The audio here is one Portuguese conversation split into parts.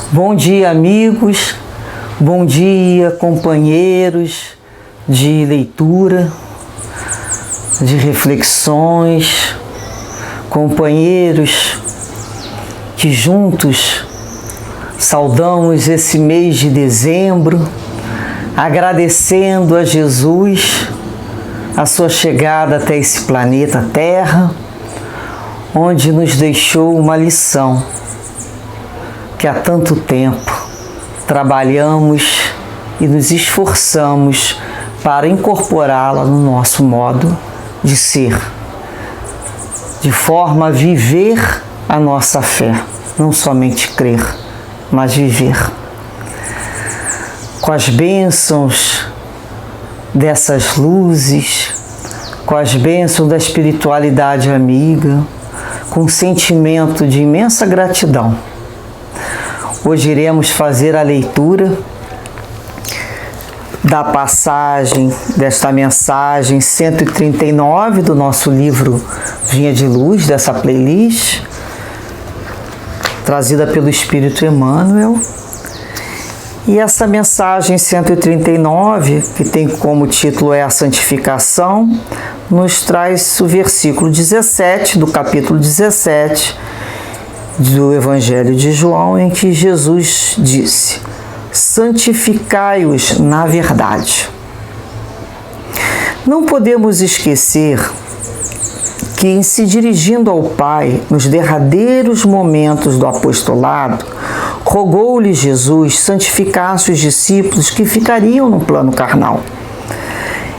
Bom dia, amigos, bom dia, companheiros de leitura, de reflexões, companheiros que juntos saudamos esse mês de dezembro, agradecendo a Jesus a sua chegada até esse planeta Terra, onde nos deixou uma lição que há tanto tempo trabalhamos e nos esforçamos para incorporá-la no nosso modo de ser, de forma a viver a nossa fé, não somente crer, mas viver. Com as bênçãos dessas luzes, com as bênçãos da espiritualidade amiga, com um sentimento de imensa gratidão, hoje iremos fazer a leitura da passagem desta mensagem 139 do nosso livro Vinha de Luz, dessa playlist, trazida pelo Espírito Emmanuel. E essa mensagem 139, que tem como título a santificação, nos traz o versículo 17 do capítulo 17 do Evangelho de João, em que Jesus disse: santificai-os na verdade. Não podemos esquecer que, em se dirigindo ao Pai, nos derradeiros momentos do apostolado, rogou-lhe Jesus santificasse os discípulos que ficariam no plano carnal.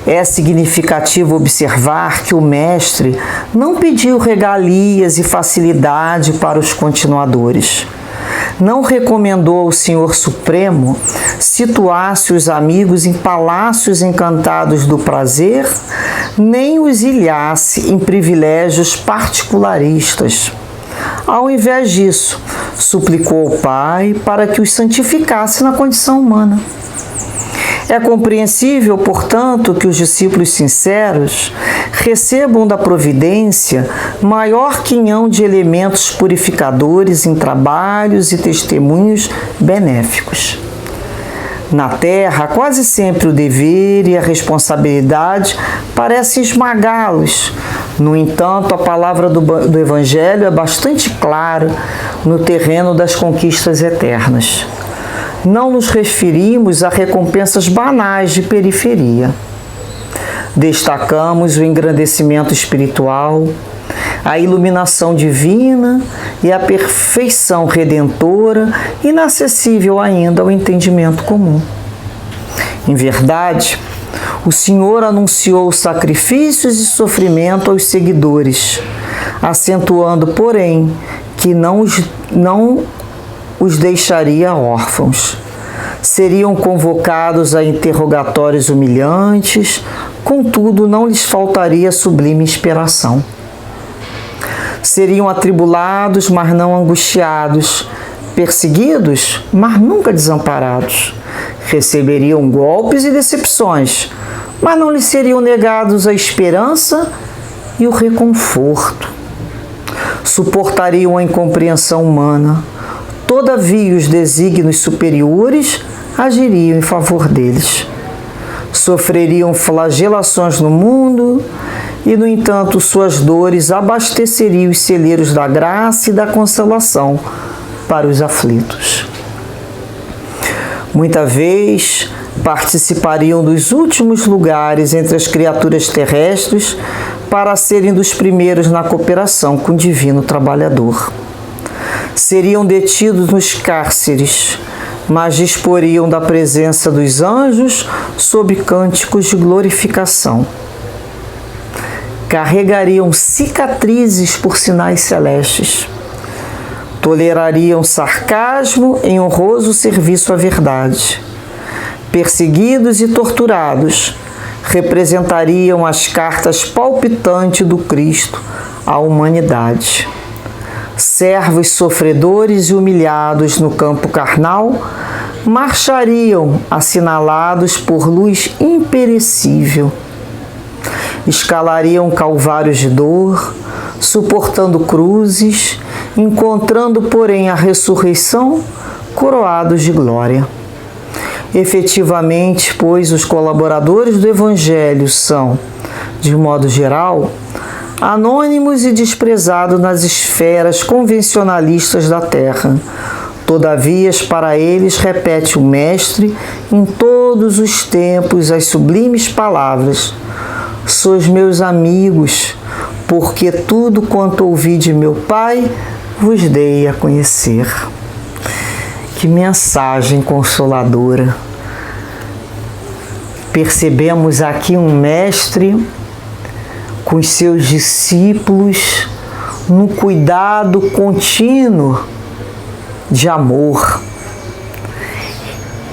É significativo observar que o Mestre não pediu regalias e facilidade para os continuadores. Não recomendou ao Senhor Supremo situasse os amigos em palácios encantados do prazer, nem os ilhasse em privilégios particularistas. Ao invés disso, suplicou ao Pai para que os santificasse na condição humana. É compreensível, portanto, que os discípulos sinceros recebam da providência maior quinhão de elementos purificadores em trabalhos e testemunhos benéficos. Na Terra, quase sempre o dever e a responsabilidade parecem esmagá-los. No entanto, a palavra do Evangelho é bastante clara no terreno das conquistas eternas. Não nos referimos a recompensas banais de periferia. Destacamos o engrandecimento espiritual, a iluminação divina e a perfeição redentora, inacessível ainda ao entendimento comum. Em verdade, o Senhor anunciou sacrifícios e sofrimento aos seguidores, acentuando, porém, que não os deixaria órfãos. Seriam convocados a interrogatórios humilhantes, contudo não lhes faltaria sublime inspiração. Seriam atribulados, mas não angustiados, perseguidos, mas nunca desamparados. Receberiam golpes e decepções, mas não lhes seriam negados a esperança e o reconforto. Suportariam a incompreensão humana, todavia os desígnios superiores agiriam em favor deles. Sofreriam flagelações no mundo e, no entanto, suas dores abasteceriam os celeiros da graça e da consolação para os aflitos. Muita vez participariam dos últimos lugares entre as criaturas terrestres para serem dos primeiros na cooperação com o divino trabalhador. Seriam detidos nos cárceres, mas disporiam da presença dos anjos sob cânticos de glorificação. Carregariam cicatrizes por sinais celestes. Tolerariam sarcasmo em honroso serviço à verdade. Perseguidos e torturados, representariam as cartas palpitantes do Cristo à humanidade. Servos sofredores e humilhados no campo carnal marchariam assinalados por luz imperecível. Escalariam calvários de dor, suportando cruzes, encontrando, porém, a ressurreição coroados de glória. Efetivamente, pois, os colaboradores do Evangelho são, de modo geral, anônimos e desprezados nas esferas convencionalistas da terra. Todavia, para eles, repete o Mestre em todos os tempos as sublimes palavras: sois meus amigos, porque tudo quanto ouvi de meu Pai vos dei a conhecer. Que mensagem consoladora! Percebemos aqui um Mestre com os seus discípulos no cuidado contínuo de amor.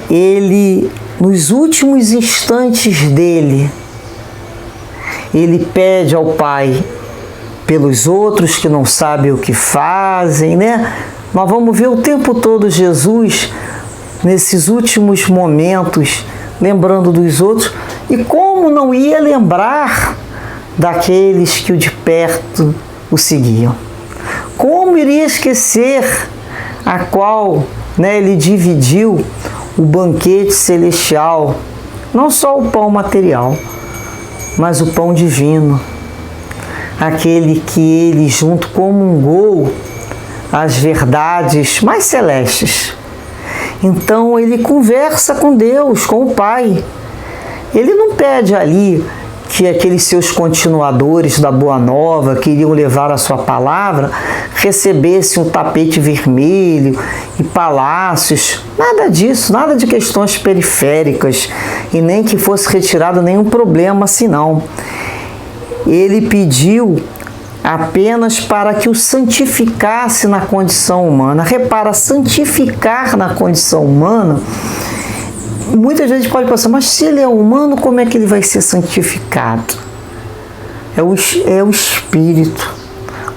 Ele, nos últimos instantes dele, ele pede ao Pai pelos outros que não sabem o que fazem, né? Nós vamos ver o tempo todo Jesus, nesses últimos momentos, lembrando dos outros, e como não ia lembrar daqueles que o de perto o seguiam. Como iria esquecer a qual, né, ele dividiu o banquete celestial, não só o pão material, mas o pão divino, aquele que ele junto comungou as verdades mais celestes. Então ele conversa com Deus, com o Pai. Ele não pede ali que aqueles seus continuadores da Boa Nova, que iriam levar a sua palavra, recebessem um tapete vermelho e palácios. Nada disso, nada de questões periféricas, e nem que fosse retirado nenhum problema assim não. Ele pediu apenas para que o santificasse na condição humana. Repara, santificar na condição humana, muita gente pode pensar, mas se ele é humano, como é que ele vai ser santificado? É o Espírito.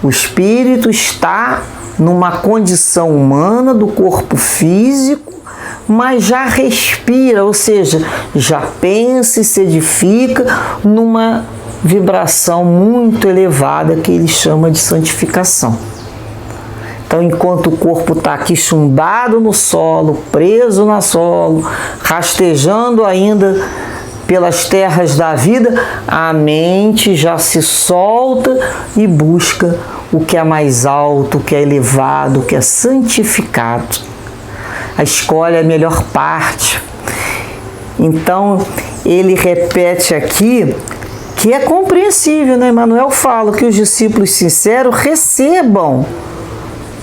O Espírito está numa condição humana do corpo físico, mas já respira, ou seja, já pensa e se edifica numa vibração muito elevada que ele chama de santificação. Então, enquanto o corpo está aqui chumbado no solo, preso no solo, rastejando ainda pelas terras da vida, a mente já se solta e busca o que é mais alto, o que é elevado, o que é santificado. A escolhe a melhor parte. Então, ele repete aqui que é compreensível, né? Emmanuel fala que os discípulos sinceros recebam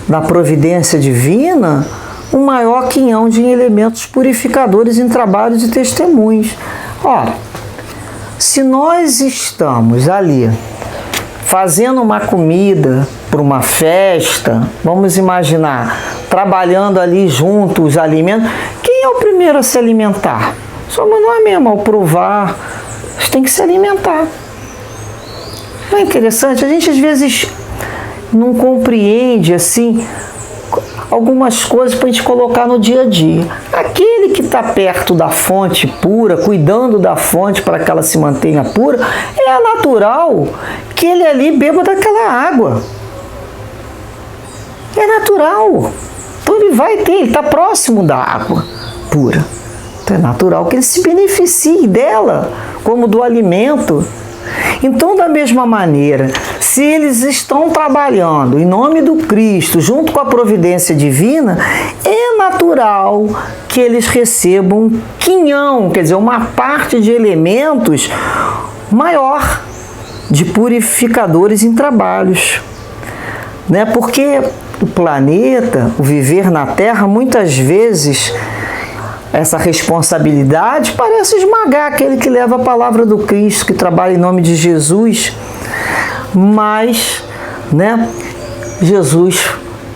da providência divina um maior quinhão de elementos purificadores em trabalho de testemunhos. Ora, se nós estamos ali fazendo uma comida para uma festa, vamos imaginar, trabalhando ali junto os alimentos, quem é o primeiro a se alimentar? Somos nós mesmos, ao provar, você tem que se alimentar. Não é interessante? A gente às vezes não compreende assim algumas coisas para a gente colocar no dia a dia. Aquele que está perto da fonte pura, cuidando da fonte para que ela se mantenha pura, é natural que ele ali beba daquela água. É natural. Então ele vai ter, ele está próximo da água pura. Então é natural que ele se beneficie dela, como do alimento. Então, da mesma maneira, se eles estão trabalhando em nome do Cristo, junto com a providência divina, é natural que eles recebam um quinhão, quer dizer, uma parte de elementos maior de purificadores em trabalhos. Né? Porque o planeta, o viver na Terra, muitas vezes essa responsabilidade parece esmagar aquele que leva a palavra do Cristo, que trabalha em nome de Jesus. Mas, né, Jesus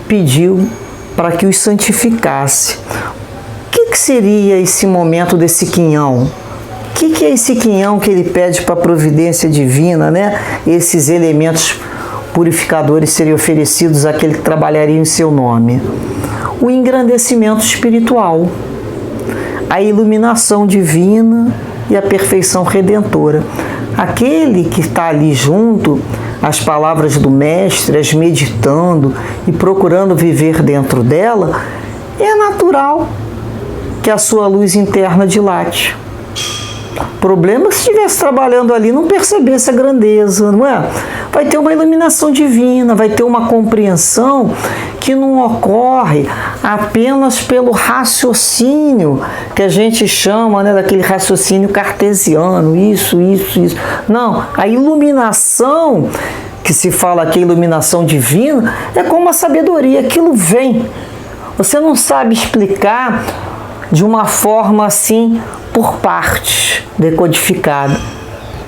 pediu para que os santificasse. O que seria esse momento desse quinhão? O que é esse quinhão que ele pede para a providência divina, né? Esses elementos purificadores seriam oferecidos àquele que trabalharia em seu nome. O engrandecimento espiritual, a iluminação divina e a perfeição redentora. Aquele que está ali junto às palavras do Mestre, as meditando e procurando viver dentro dela, é natural que a sua luz interna dilate. O problema é que se estivesse trabalhando ali não percebesse a grandeza, não é? Vai ter uma iluminação divina, vai ter uma compreensão que não ocorre apenas pelo raciocínio que a gente chama, né, daquele raciocínio cartesiano, isso. Não, a iluminação que se fala aqui, iluminação divina, é como a sabedoria, aquilo vem. Você não sabe explicar de uma forma assim, por partes, decodificada.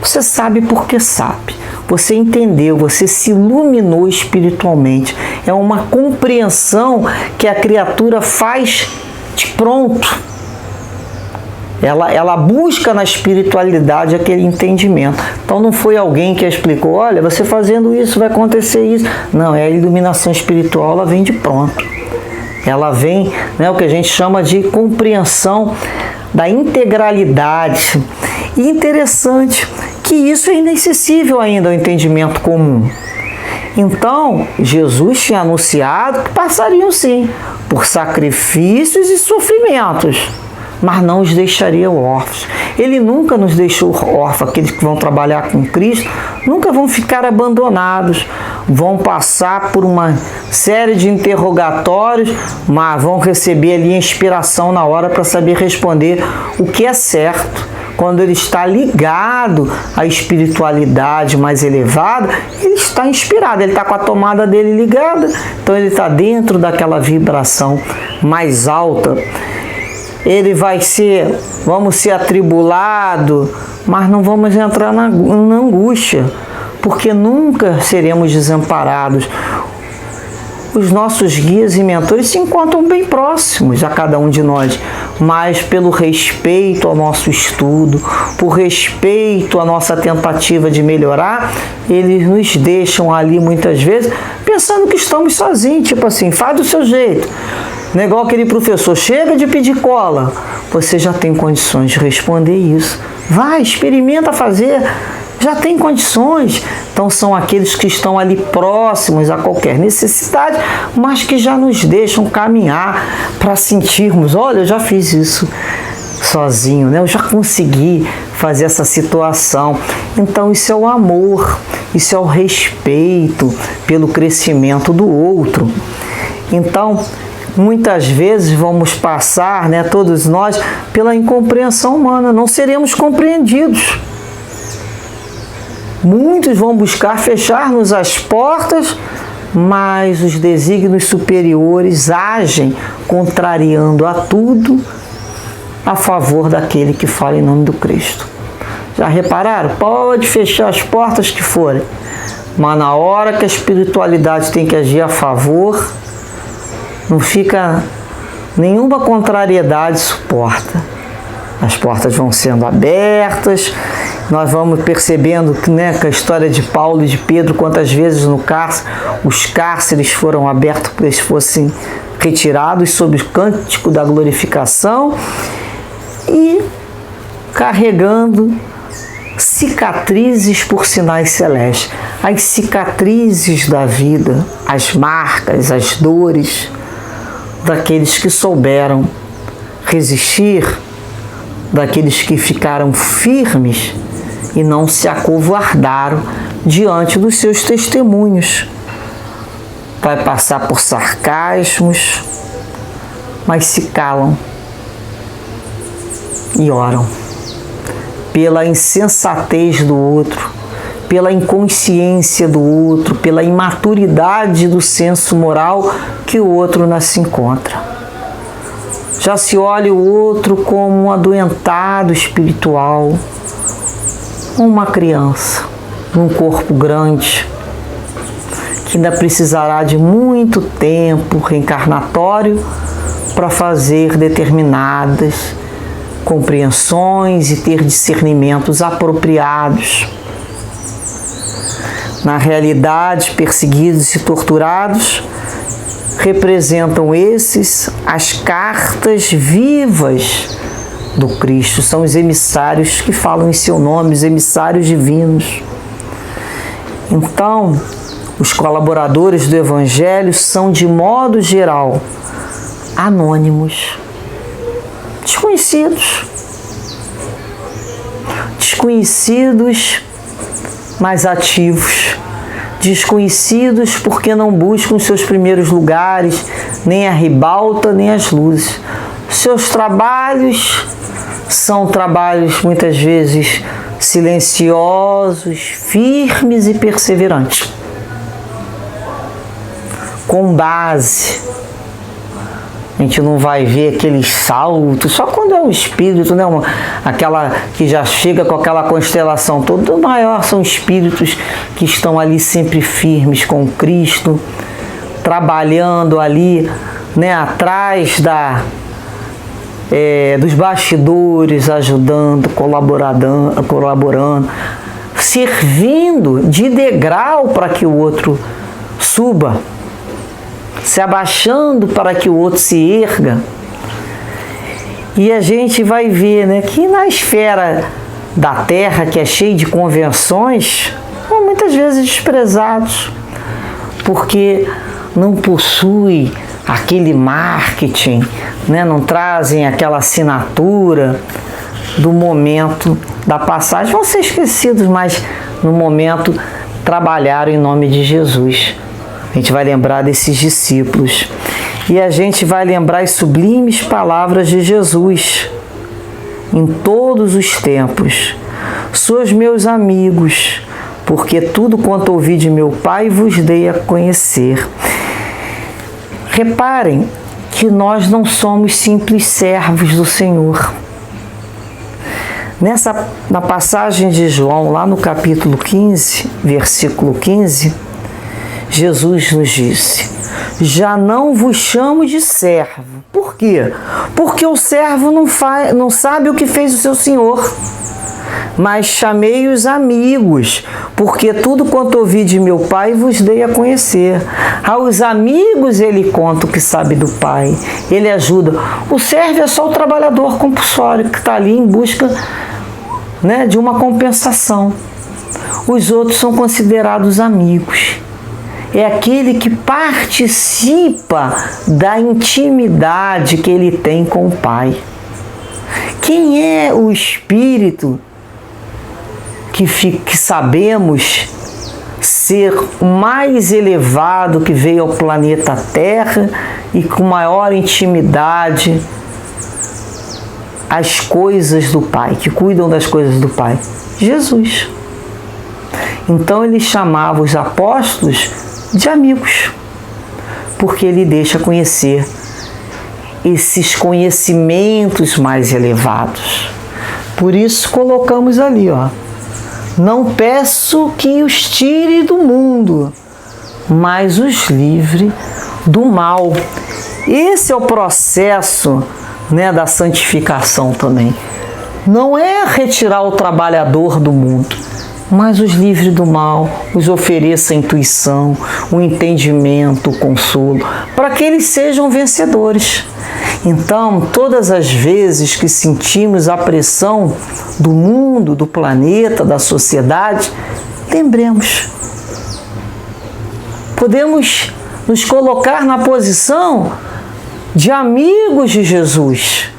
Você sabe porque sabe. Você entendeu, você se iluminou espiritualmente. É uma compreensão que a criatura faz de pronto. Ela busca na espiritualidade aquele entendimento. Então não foi alguém que explicou, olha, você fazendo isso vai acontecer isso. Não, é a iluminação espiritual, ela vem de pronto. Ela vem, né, o que a gente chama de compreensão da integralidade. E interessante que isso é inacessível ainda ao entendimento comum. Então, Jesus tinha anunciado que passariam sim por sacrifícios e sofrimentos, mas não os deixaria órfãos. Ele nunca nos deixou órfãos. Aqueles que vão trabalhar com Cristo nunca vão ficar abandonados, vão passar por uma série de interrogatórios, mas vão receber ali a inspiração na hora para saber responder o que é certo. Quando ele está ligado à espiritualidade mais elevada, ele está inspirado, ele está com a tomada dele ligada, então ele está dentro daquela vibração mais alta. Ele vamos ser atribulados, mas não vamos entrar na angústia, porque nunca seremos desamparados. Os nossos guias e mentores se encontram bem próximos a cada um de nós, mas pelo respeito ao nosso estudo, por respeito à nossa tentativa de melhorar, eles nos deixam ali muitas vezes pensando que estamos sozinhos, tipo assim, faz do seu jeito. Não é igual aquele professor, chega de pedir cola. Você já tem condições de responder isso. Vai, experimenta fazer, já tem condições. Então são aqueles que estão ali próximos a qualquer necessidade, mas que já nos deixam caminhar para sentirmos, olha, eu já fiz isso sozinho, né? Eu já consegui fazer essa situação. Então isso é o amor, isso é o respeito pelo crescimento do outro. Então, muitas vezes vamos passar, né, todos nós, pela incompreensão humana, não seremos compreendidos. Muitos vão buscar fechar-nos as portas, mas os desígnios superiores agem contrariando a tudo a favor daquele que fala em nome do Cristo. Já repararam? Pode fechar as portas que forem, mas na hora que a espiritualidade tem que agir a favor, não fica nenhuma contrariedade suporta. As portas vão sendo abertas, nós vamos percebendo que, né, que a história de Paulo e de Pedro, quantas vezes no cárcere, os cárceres foram abertos para que eles fossem retirados sob o cântico da glorificação e carregando cicatrizes por sinais celestes. As cicatrizes da vida, as marcas, as dores daqueles que souberam resistir, daqueles que ficaram firmes e não se acovardaram diante dos seus testemunhos. Vai passar por sarcasmos, mas se calam e oram pela insensatez do outro, pela inconsciência do outro, pela imaturidade do senso moral que o outro ainda se encontra. Já se olha o outro como um adoentado espiritual, uma criança, num corpo grande, que ainda precisará de muito tempo reencarnatório para fazer determinadas compreensões e ter discernimentos apropriados. Na realidade, perseguidos e torturados representam esses as cartas vivas do Cristo. São os emissários que falam em seu nome, os emissários divinos. Então, os colaboradores do Evangelho são, de modo geral, anônimos, desconhecidos. Desconhecidos, mas ativos. Desconhecidos porque não buscam os seus primeiros lugares, nem a ribalta, nem as luzes. Seus trabalhos são trabalhos muitas vezes silenciosos, firmes e perseverantes, com base. A gente não vai ver aqueles saltos, só quando é um espírito, né? Aquela que já chega com aquela constelação toda. O maior são espíritos que estão ali sempre firmes com Cristo, trabalhando ali, né? Atrás dos bastidores, ajudando, colaborando, servindo de degrau para que o outro suba, se abaixando para que o outro se erga. E a gente vai ver, né, que na esfera da Terra, que é cheia de convenções, são muitas vezes desprezados, porque não possui aquele marketing, né, não trazem aquela assinatura do momento da passagem. Vão ser esquecidos, mas no momento trabalharam em nome de Jesus. A gente vai lembrar desses discípulos e a gente vai lembrar as sublimes palavras de Jesus em todos os tempos. Sois meus amigos, porque tudo quanto ouvi de meu Pai vos dei a conhecer. Reparem que nós não somos simples servos do Senhor. Na passagem de João, lá no capítulo 15, versículo 15, Jesus nos disse: já não vos chamo de servo. Por quê? Porque o servo não sabe o que fez o seu senhor. Mas chamei-os amigos, porque tudo quanto ouvi de meu Pai vos dei a conhecer. Aos amigos ele conta o que sabe do Pai. Ele ajuda. O servo é só o trabalhador compulsório que está ali em busca, né, de uma compensação. Os outros são considerados amigos. É aquele que participa da intimidade que ele tem com o Pai. Quem é o espírito que sabemos ser o mais elevado que veio ao planeta Terra e com maior intimidade as coisas do Pai, que cuidam das coisas do Pai? Jesus. Então ele chamava os apóstolos de amigos, porque ele deixa conhecer esses conhecimentos mais elevados. Por isso colocamos ali, ó: não peço que os tire do mundo, mas os livre do mal. Esse é o processo, né, da santificação também. Não é retirar o trabalhador do mundo, mas os livre do mal, os ofereça a intuição, o entendimento, o consolo, para que eles sejam vencedores. Então, todas as vezes que sentimos a pressão do mundo, do planeta, da sociedade, lembremos. Podemos nos colocar na posição de amigos de Jesus.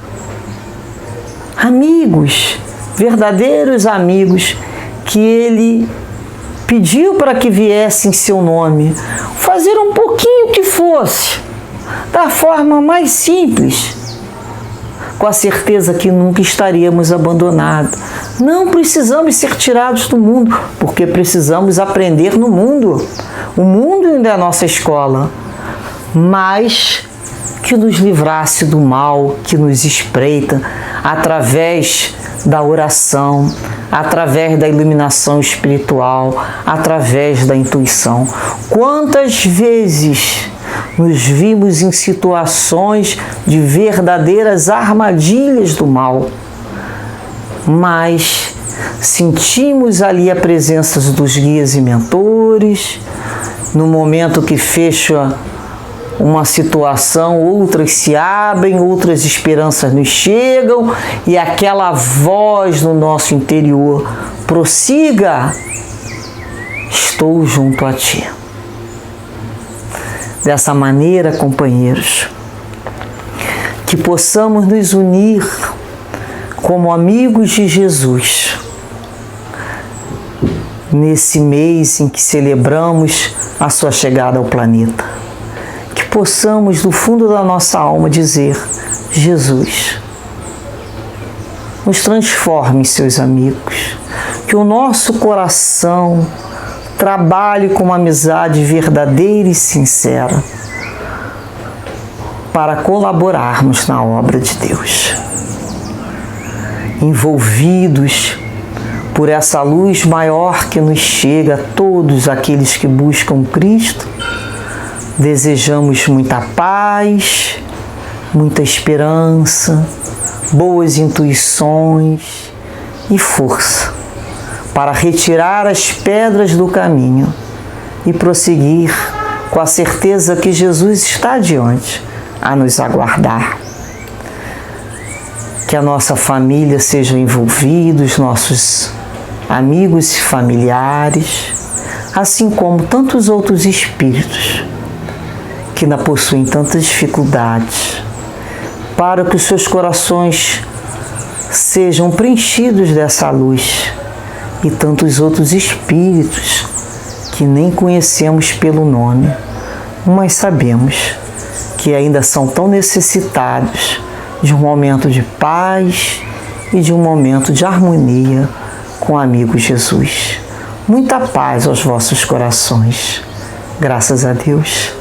Amigos, verdadeiros amigos, que ele pediu para que viesse em seu nome, fazer um pouquinho que fosse, da forma mais simples, com a certeza que nunca estaríamos abandonados. Não precisamos ser tirados do mundo, porque precisamos aprender no mundo. O mundo ainda é a nossa escola, mas que nos livrasse do mal que nos espreita através da oração, através da iluminação espiritual, através da intuição. Quantas vezes nos vimos em situações de verdadeiras armadilhas do mal, mas sentimos ali a presença dos guias e mentores. No momento que fecha uma situação, outras se abrem, outras esperanças nos chegam e aquela voz no nosso interior: prossiga, estou junto a ti. Dessa maneira, companheiros, que possamos nos unir como amigos de Jesus nesse mês em que celebramos a sua chegada ao planeta. Que possamos, do fundo da nossa alma, dizer: Jesus, nos transforme em seus amigos. Que o nosso coração trabalhe com uma amizade verdadeira e sincera para colaborarmos na obra de Deus. Envolvidos por essa luz maior que nos chega a todos aqueles que buscam Cristo, desejamos muita paz, muita esperança, boas intuições e força para retirar as pedras do caminho e prosseguir com a certeza que Jesus está adiante a nos aguardar. Que a nossa família seja envolvida, os nossos amigos e familiares, assim como tantos outros espíritos que ainda possuem tantas dificuldades, para que os seus corações sejam preenchidos dessa luz, e tantos outros espíritos que nem conhecemos pelo nome, mas sabemos que ainda são tão necessitados de um momento de paz e de um momento de harmonia com o amigo Jesus. Muita paz aos vossos corações. Graças a Deus.